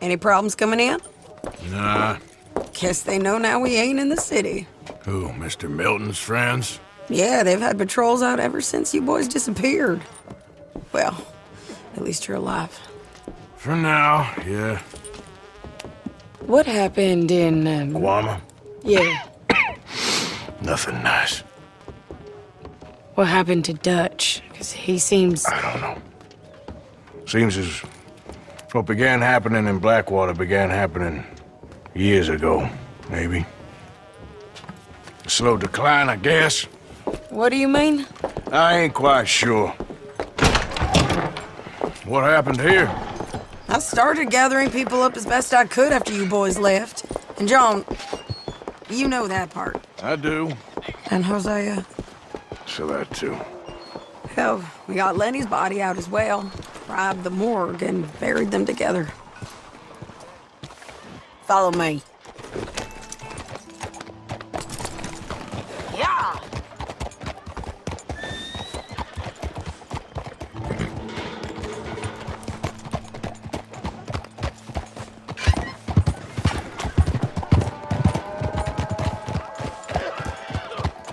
Any problems coming in? Nah. Guess they know now we ain't in the city. Who, Mr. Milton's friends? Yeah, they've had patrols out ever since you boys disappeared. Well, at least you're alive. For now, yeah. What happened in, Guama? Yeah. Nothing nice. What happened to Dutch? Because he seems... I don't know. Seems as what began happening in Blackwater began happening years ago, maybe. A slow decline, I guess. What do you mean? I ain't quite sure. What happened here? I started gathering people up as best I could after you boys left. And John, you know that part. I do. And Hosea? So that too. Hell, we got Lenny's body out as well. Robbed the morgue and buried them together. Follow me. Yeah!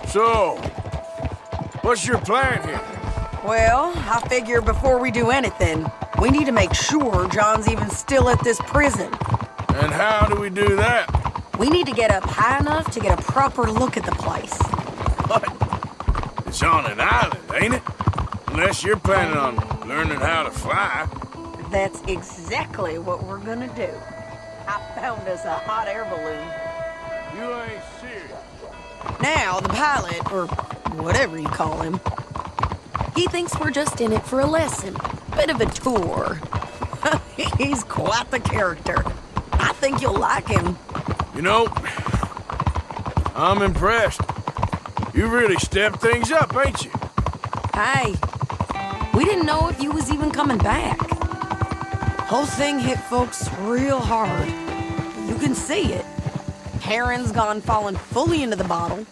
So, what's your plan here? Well, I figure before we do anything, we need to make sure John's even still at this prison. And how do we do that? We need to get up high enough to get a proper look at the place. What? It's on an island, ain't it? Unless you're planning on learning how to fly. That's exactly what we're gonna do. I found us a hot air balloon. You ain't serious. Now, the pilot, or whatever you call him, he thinks we're just in it for a lesson. Bit of a tour. He's quite the character. I think you'll like him. You know, I'm impressed. You really stepped things up, ain't you? Hey, we didn't know if you was even coming back. Whole thing hit folks real hard. You can see it. Heron's gone falling fully into the bottle.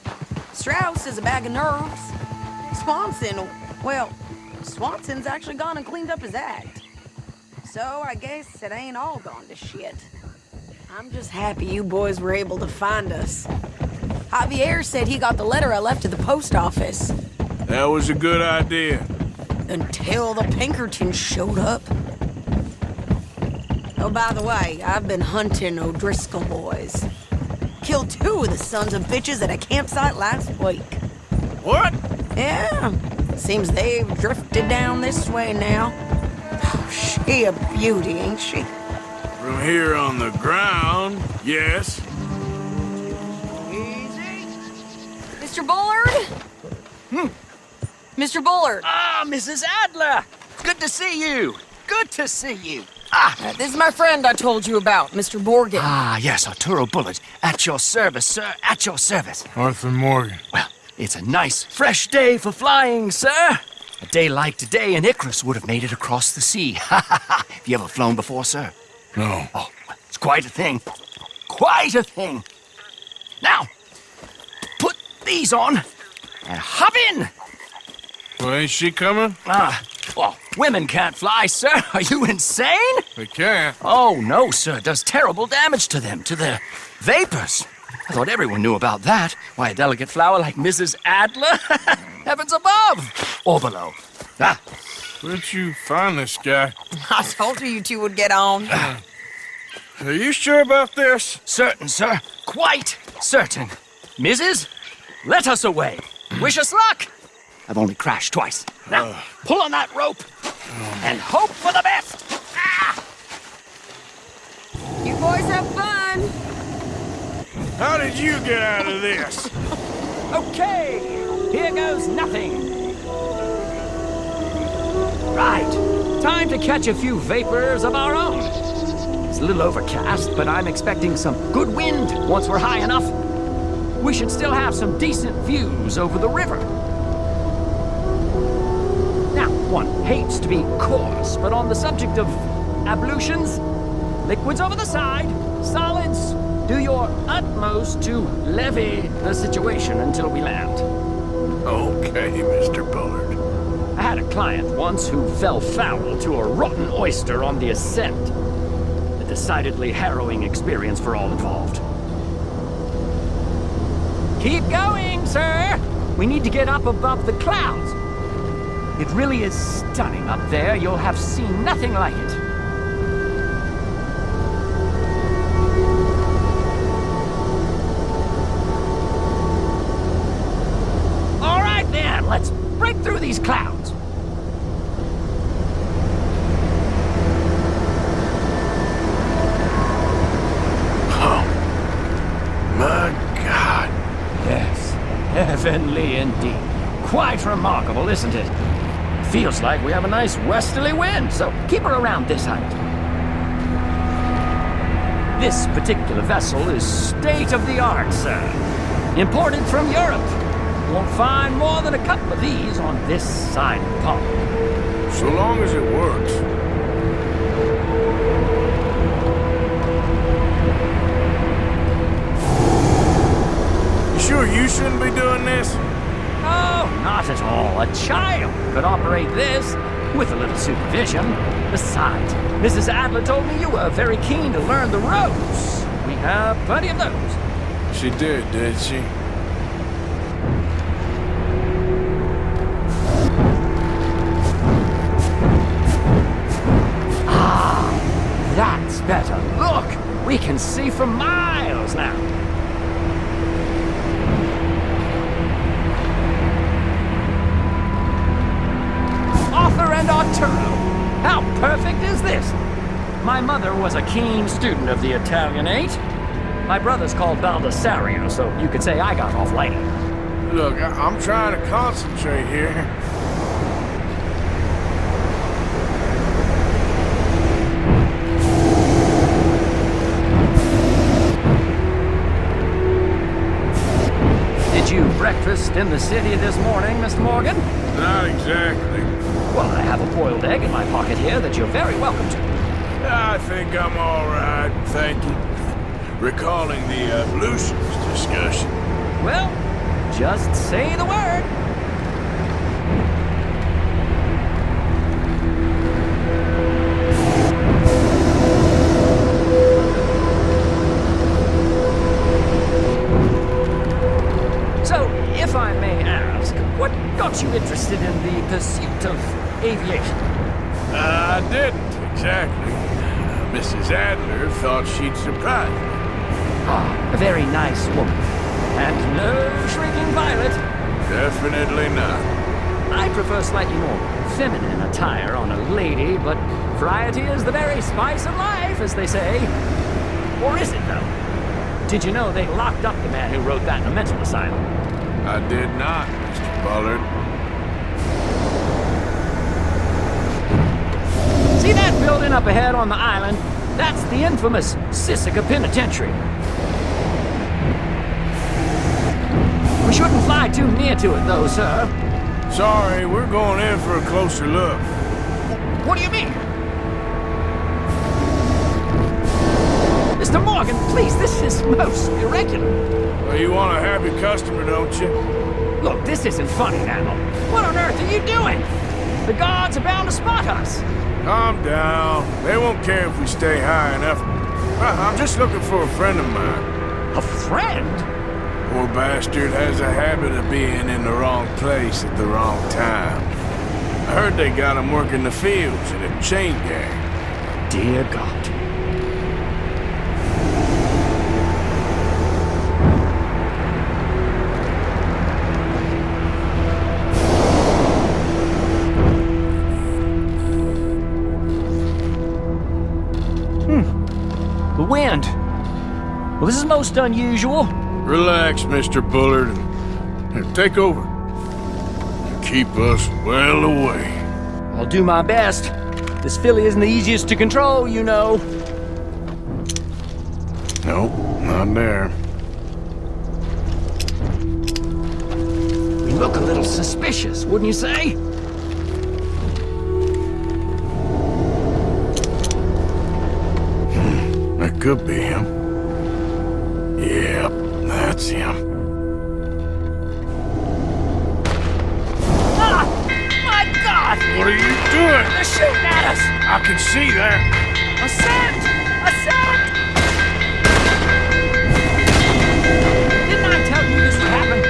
Strauss is a bag of nerves. Swanson's actually gone and cleaned up his act. So I guess it ain't all gone to shit. I'm just happy you boys were able to find us. Javier said he got the letter I left at the post office. That was a good idea. Until the Pinkertons showed up. Oh, by the way, I've been hunting O'Driscoll boys. Killed 2 of the sons of bitches at a campsite last week. What? Yeah, seems they've drifted down this way now. She a beauty, ain't she? From here on the ground, yes. Easy. Mr. Bullard? Mr. Bullard. Ah, Mrs. Adler! Good to see you. Good to see you. This is my friend I told you about, Mr. Morgan. Ah, yes, Arturo Bullard. At your service, sir. At your service. Arthur Morgan. Well, it's a nice, fresh day for flying, sir. A day like today, an Icarus would have made it across the sea. Have you ever flown before, sir? No. Oh, it's quite a thing. Quite a thing. Now, put these on and hop in. Well, ain't she coming? Well, women can't fly, sir. Are you insane? They can't. Oh, no, sir. It does terrible damage to them, to their vapors. I thought everyone knew about that. Why, a delicate flower like Mrs. Adler? Heavens above. Or below. Where'd you find this guy? I told you two would get on. Are you sure about this? Certain, sir. Quite certain. Mrs., let us away. Wish us luck. I've only crashed twice. Now, pull on that rope and hope for the best. You boys have fun. How did you get out of this? Okay, here goes nothing. Right, time to catch a few vapors of our own. It's a little overcast, but I'm expecting some good wind once we're high enough. We should still have some decent views over the river. Now, one hates to be coarse, but on the subject of ablutions, liquids over the side, solids, do your utmost to levy the situation until we land. Okay, Mr. Bullard. I had a client once who fell foul to a rotten oyster on the ascent. A decidedly harrowing experience for all involved. Keep going, sir! We need to get up above the clouds. It really is stunning up there. You'll have seen nothing like it. All right, then. Let's break through these clouds. Oh, my God. Yes, heavenly indeed. Quite remarkable, isn't it? Feels like we have a nice westerly wind, so keep her around this height. This particular vessel is state-of-the-art, sir. Imported from Europe. Won't find more than a couple of these on this side of the pond. So long as it works. You sure you shouldn't be doing this? Oh, not at all. A child could operate this with a little supervision. Besides, Mrs. Adler told me you were very keen to learn the ropes. We have plenty of those. She did she? That's better. Look, we can see for miles now. Arthur and Arturo. How perfect is this? My mother was a keen student of the Italianate. My brother's called Baldessario, so you could say I got off light. Look, I'm trying to concentrate here. Did you breakfast in the city this morning, Mr. Morgan? Not exactly. Well, I have a boiled egg in my pocket here that you're very welcome to. I think I'm all right, thank you. Recalling the ablutions discussion. Well, just say the word. So, if I may ask, what got you interested in the pursuit of aviation? I didn't, exactly. Mrs. Adler thought she'd surprise me. Ah, a very nice woman. And no shrinking violet. Definitely not. I prefer slightly more feminine attire on a lady, but variety is the very spice of life, as they say. Or is it, though? Did you know they locked up the man who wrote that in a mental asylum? I did not, Mr. Bullard. See that building up ahead on the island? That's the infamous Sisika Penitentiary. We shouldn't fly too near to it, though, sir. Sorry, we're going in for a closer look. What do you mean? Mr. Morgan, please, this is most irregular. Well, you want a happy customer, don't you? Look, this isn't funny now. What on earth are you doing? The guards are bound to spot us. Calm down. They won't care if we stay high enough. I'm just looking for a friend of mine. A friend? Poor bastard has a habit of being in the wrong place at the wrong time. I heard they got him working the fields in a chain gang. Dear God. The wind. Well, this is most unusual. Relax, Mr. Bullard. Here, take over. Keep us well away. I'll do my best. This filly isn't the easiest to control, you know. Nope, not there. We look a little suspicious, wouldn't you say? That could be him. Yep, that's him. Ah! My God! What are you doing? They're shooting at us! I can see that. Ascend! Ascend! Didn't I tell you this would happen?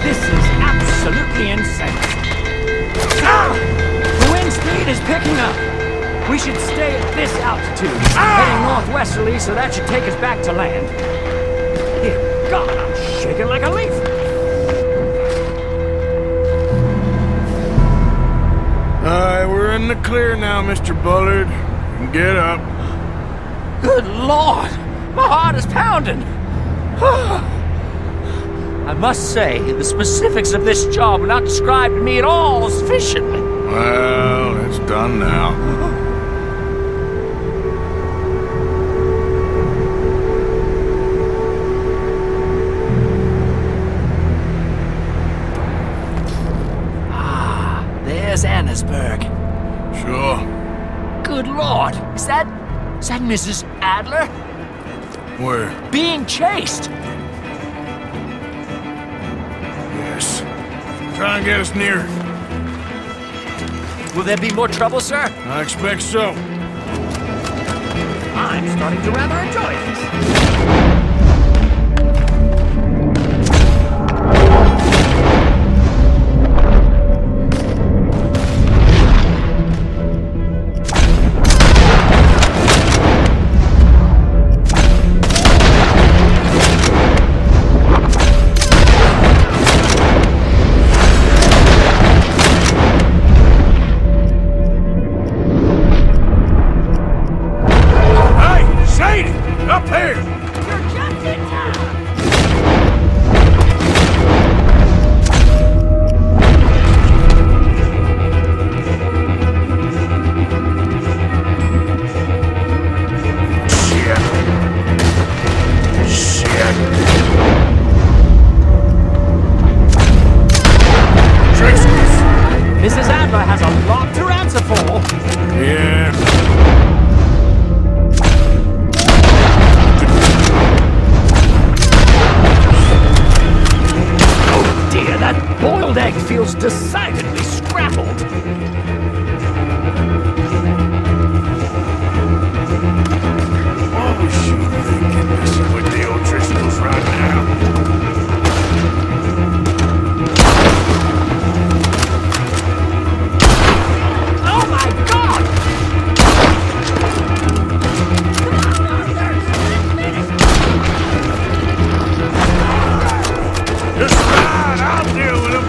This is absolutely insane. Ah! The wind speed is picking up. We should stay at this altitude, heading northwesterly, so that should take us back to land. Dear God, I'm shaking like a leaf. Alright, we're in the clear now, Mr. Bullard. Get up. Good Lord! My heart is pounding! I must say, the specifics of this job were not described to me at all sufficiently. Well, it's done now. There's Annesburg. Sure. Good Lord! Is that Mrs. Adler? Where? Being chased! Yes. Try and get us near. Will there be more trouble, sir? I expect so. I'm starting to rather enjoy this. Up here! You're just in time! Shit. Trixie! Mrs. Adler has a lot to answer for. Yeah. That boiled egg feels decidedly scrambled. What was she thinking, messing with the O'Driscolls right now? Oh my God! Just ride, I'll deal with him.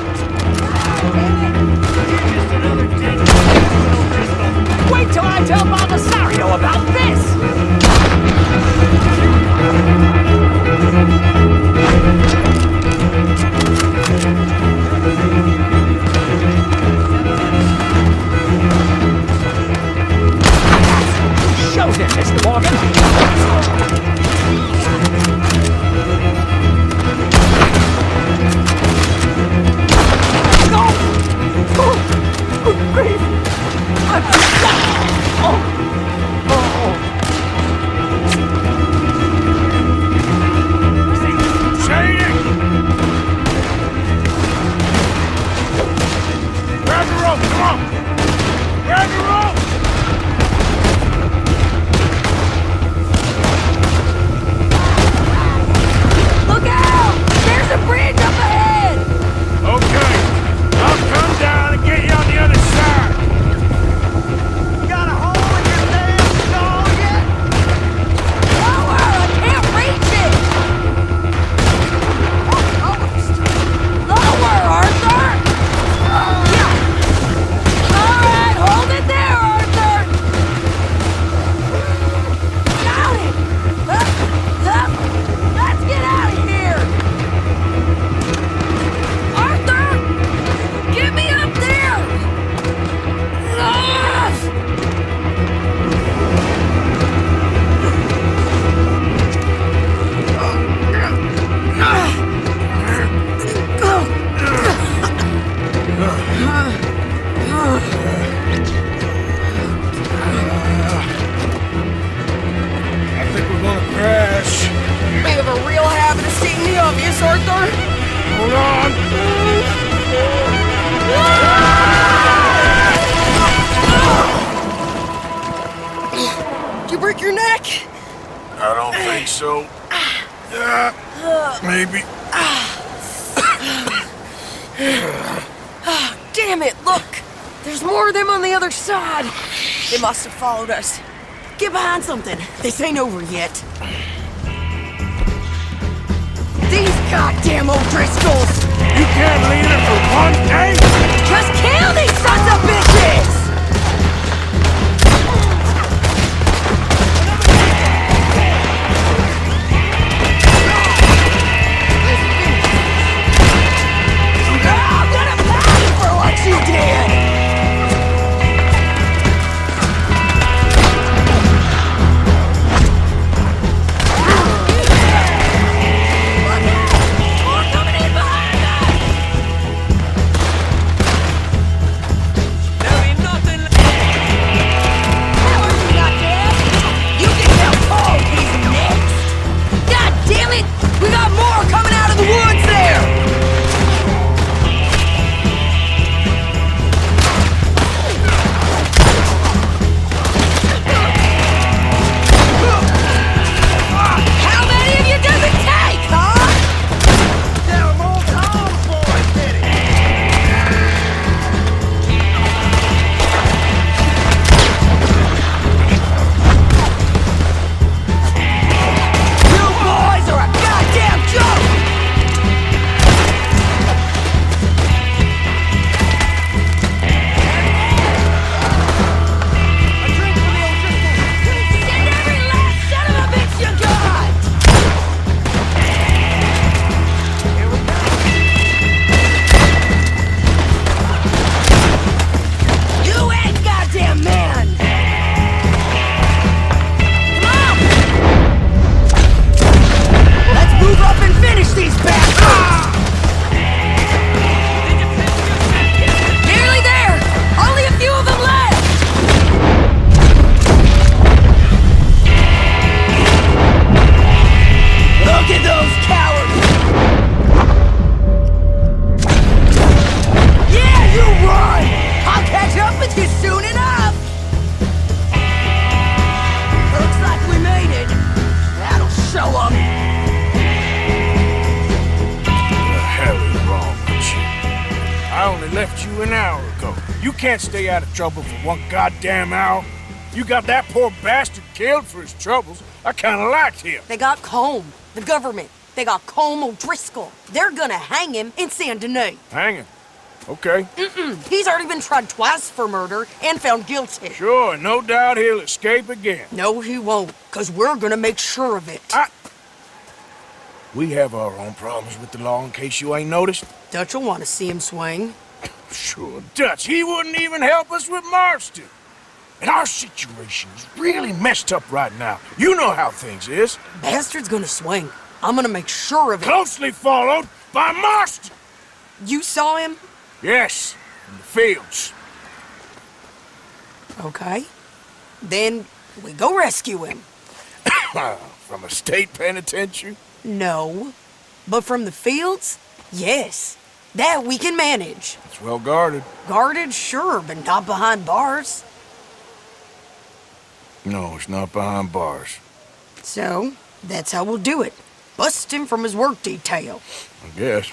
You're just another Damn it, look! There's more of them on the other side. They must have followed us. Get behind something. This ain't over yet. These goddamn O'Driscolls! You can't leave it for one day? Just kill these sons of bitches! I'm gonna pay for what you did! Can't stay out of trouble for one goddamn hour. You got that poor bastard killed for his troubles. I kinda liked him. They got Combe, the government. They got Combe O'Driscoll. They're gonna hang him in Saint Denis. Hang him? Okay. He's already been tried twice for murder and found guilty. Sure, no doubt he'll escape again. No, he won't, because we're gonna make sure of it. We have our own problems with the law, in case you ain't noticed. Dutch will want to see him swing. Sure, Dutch, he wouldn't even help us with Marston. And our situation is really messed up right now. You know how things is. Bastard's gonna swing. I'm gonna make sure of it. Closely followed by Marston. You saw him? Yes, in the fields. Okay. Then we go rescue him. From a state penitentiary? No. But from the fields? Yes. That we can manage. It's well guarded. Guarded, sure, but not behind bars. No, it's not behind bars. So, that's how we'll do it. Bust him from his work detail. I guess.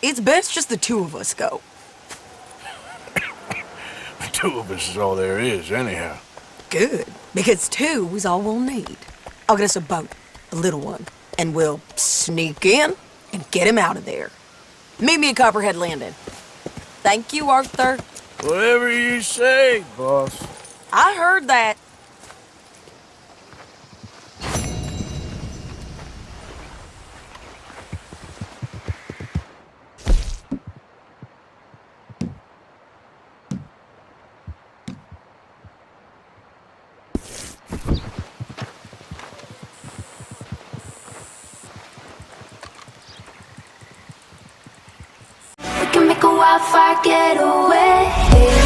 It's best just the two of us go. The two of us is all there is, anyhow. Good, because two is all we'll need. I'll get us a boat, a little one, and we'll sneak in and get him out of there. Meet me at Copperhead Landing. Thank you, Arthur. Whatever you say, boss. I heard that. We can make a wildfire getaway.